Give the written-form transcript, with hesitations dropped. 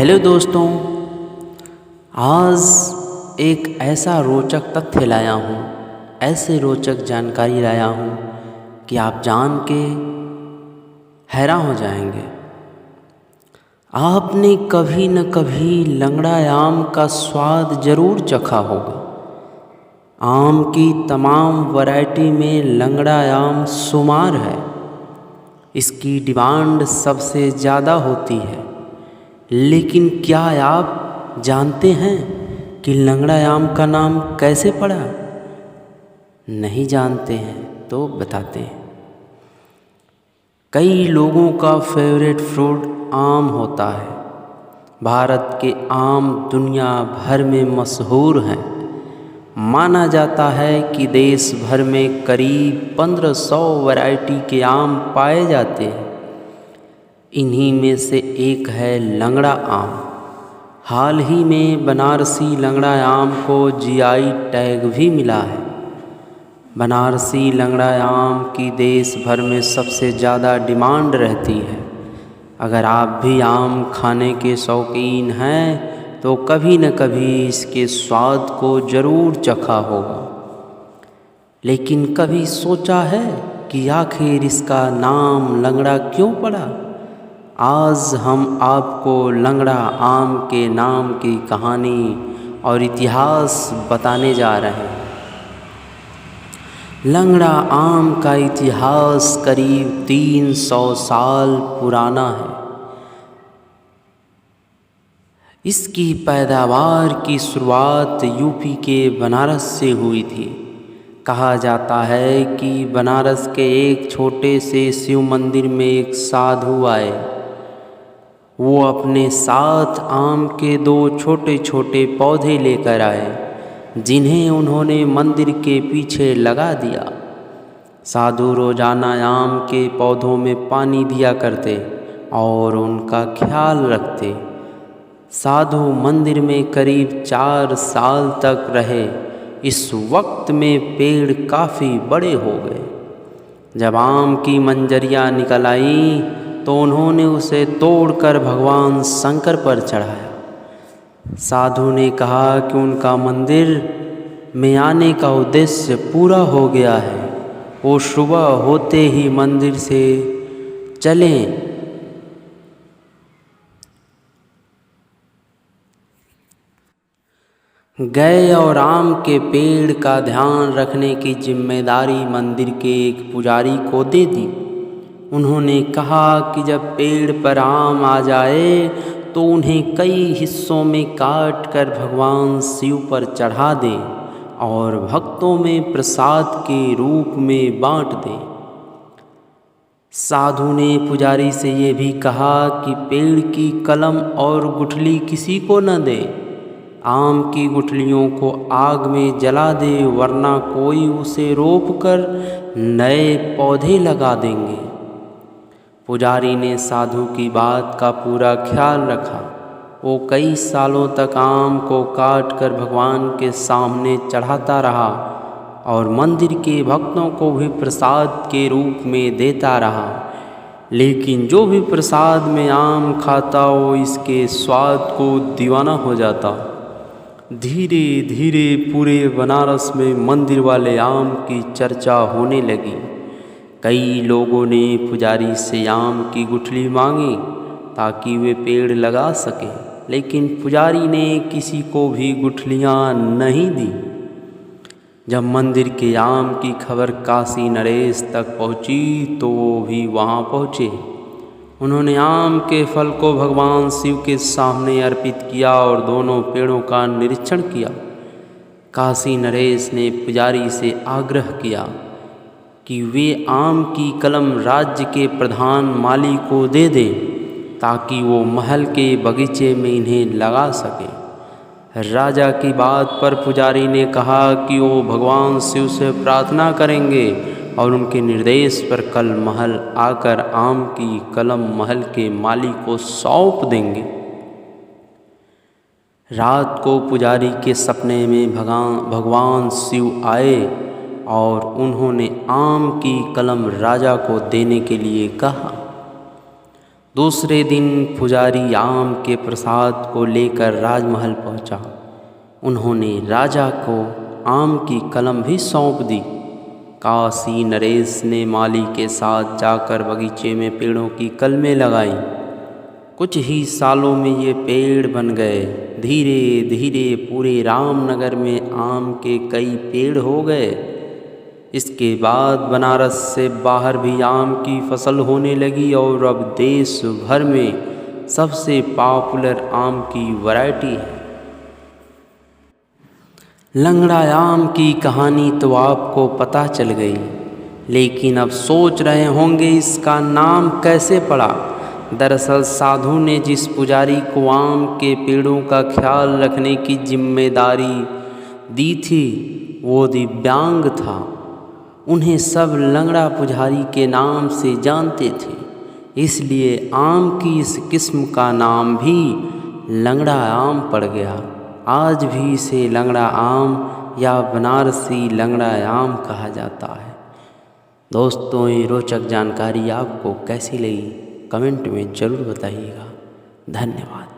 Hello दोस्तों, आज एक ऐसा रोचक तथ्य लाया हूँ, ऐसे रोचक जानकारी लाया हूँ कि आप जान के हैरान हो जाएंगे। आपने कभी न कभी लंगड़ा आम का स्वाद ज़रूर चखा होगा। आम की तमाम वैरायटी में लंगड़ा आम शुमार है। इसकी डिमांड सबसे ज़्यादा होती है। लेकिन क्या आप जानते हैं कि लंगड़ा आम का नाम कैसे पड़ा? नहीं जानते हैं तो बताते हैं। कई लोगों का फेवरेट फ्रूट आम होता है। भारत के आम दुनिया भर में मशहूर हैं। माना जाता है कि देश भर में करीब 1500 वैरायटी के आम पाए जाते हैं। इन्हीं में से एक है लंगड़ा आम। हाल ही में बनारसी लंगड़ा आम को जीआई टैग भी मिला है। बनारसी लंगड़ा आम की देश भर में सबसे ज़्यादा डिमांड रहती है। अगर आप भी आम खाने के शौकीन हैं तो कभी न कभी इसके स्वाद को ज़रूर चखा होगा। लेकिन कभी सोचा है कि आखिर इसका नाम लंगड़ा क्यों पड़ा? आज हम आपको लंगड़ा आम के नाम की कहानी और इतिहास बताने जा रहे हैं। लंगड़ा आम का इतिहास करीब 300 साल पुराना है। इसकी पैदावार की शुरुआत यूपी के बनारस से हुई थी। कहा जाता है कि बनारस के एक छोटे से शिव मंदिर में एक साधु आए। वो अपने साथ आम के 2 छोटे छोटे पौधे लेकर आए, जिन्हें उन्होंने मंदिर के पीछे लगा दिया। साधु रोजाना आम के पौधों में पानी दिया करते और उनका ख्याल रखते। साधु मंदिर में करीब 4 साल तक रहे। इस वक्त में पेड़ काफ़ी बड़े हो गए। जब आम की मंजरियाँ निकल आईं तो उन्होंने उसे तोड़कर भगवान शंकर पर चढ़ाया। साधु ने कहा कि उनका मंदिर में आने का उद्देश्य पूरा हो गया है। वो सुबह होते ही मंदिर से चलें गए और आम के पेड़ का ध्यान रखने की जिम्मेदारी मंदिर के एक पुजारी को दे दी। उन्होंने कहा कि जब पेड़ पर आम आ जाए तो उन्हें कई हिस्सों में काट कर भगवान शिव पर चढ़ा दें और भक्तों में प्रसाद के रूप में बांट दें। साधु ने पुजारी से ये भी कहा कि पेड़ की कलम और गुठली किसी को न दे। आम की गुठलियों को आग में जला दे, वरना कोई उसे रोपकर नए पौधे लगा देंगे। पुजारी ने साधु की बात का पूरा ख्याल रखा। वो कई सालों तक आम को काट कर भगवान के सामने चढ़ाता रहा और मंदिर के भक्तों को भी प्रसाद के रूप में देता रहा। लेकिन जो भी प्रसाद में आम खाता वो इसके स्वाद को दीवाना हो जाता। धीरे धीरे पूरे बनारस में मंदिर वाले आम की चर्चा होने लगी। कई लोगों ने पुजारी से आम की गुठली मांगी ताकि वे पेड़ लगा सकें, लेकिन पुजारी ने किसी को भी गुठलियाँ नहीं दी। जब मंदिर के आम की खबर काशी नरेश तक पहुँची तो वो भी वहाँ पहुँचे। उन्होंने आम के फल को भगवान शिव के सामने अर्पित किया और दोनों पेड़ों का निरीक्षण किया। काशी नरेश ने पुजारी से आग्रह किया कि वे आम की कलम राज्य के प्रधान माली को दे दें ताकि वो महल के बगीचे में इन्हें लगा सके। राजा की बात पर पुजारी ने कहा कि वो भगवान शिव से प्रार्थना करेंगे और उनके निर्देश पर कल महल आकर आम की कलम महल के माली को सौंप देंगे। रात को पुजारी के सपने में भगवान शिव आए और उन्होंने आम की कलम राजा को देने के लिए कहा। दूसरे दिन पुजारी आम के प्रसाद को लेकर राजमहल पहुंचा। उन्होंने राजा को आम की कलम भी सौंप दी। काशी नरेश ने माली के साथ जाकर बगीचे में पेड़ों की कलमें लगाईं। कुछ ही सालों में ये पेड़ बन गए। धीरे धीरे पूरे रामनगर में आम के कई पेड़ हो गए। इसके बाद बनारस से बाहर भी आम की फसल होने लगी और अब देश भर में सबसे पॉपुलर आम की वैरायटी है। लंगड़ा आम की कहानी तो आपको पता चल गई, लेकिन अब सोच रहे होंगे इसका नाम कैसे पड़ा। दरअसल साधु ने जिस पुजारी को आम के पेड़ों का ख्याल रखने की जिम्मेदारी दी थी वो दिव्यांग था। उन्हें सब लंगड़ा पुजारी के नाम से जानते थे, इसलिए आम की इस किस्म का नाम भी लंगड़ा आम पड़ गया। आज भी इसे लंगड़ा आम या बनारसी लंगड़ा आम कहा जाता है। दोस्तों, ये रोचक जानकारी आपको कैसी लगी कमेंट में ज़रूर बताइएगा। धन्यवाद।